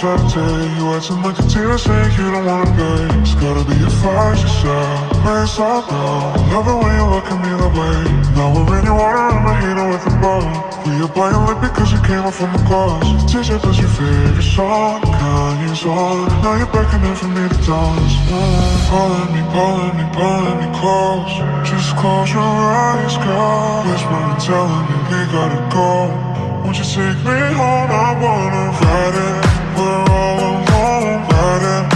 try to tell you acting like a teacher saying you don't wanna play. It's gotta be a fire, she said. Race all down. Love it when you look at me that way. Now we're in your water and I'm heating with a bow. We applying lip because you came up from the cause. Teacher was your favorite song, Kanye's on. Now you're beckoning for me to dance. Pulling me, pulling me, pulling me close. Just close your eyes, girl. Whispering, telling me we gotta go. Won't you take me home? I wanna ride it. We're all alone, ride it.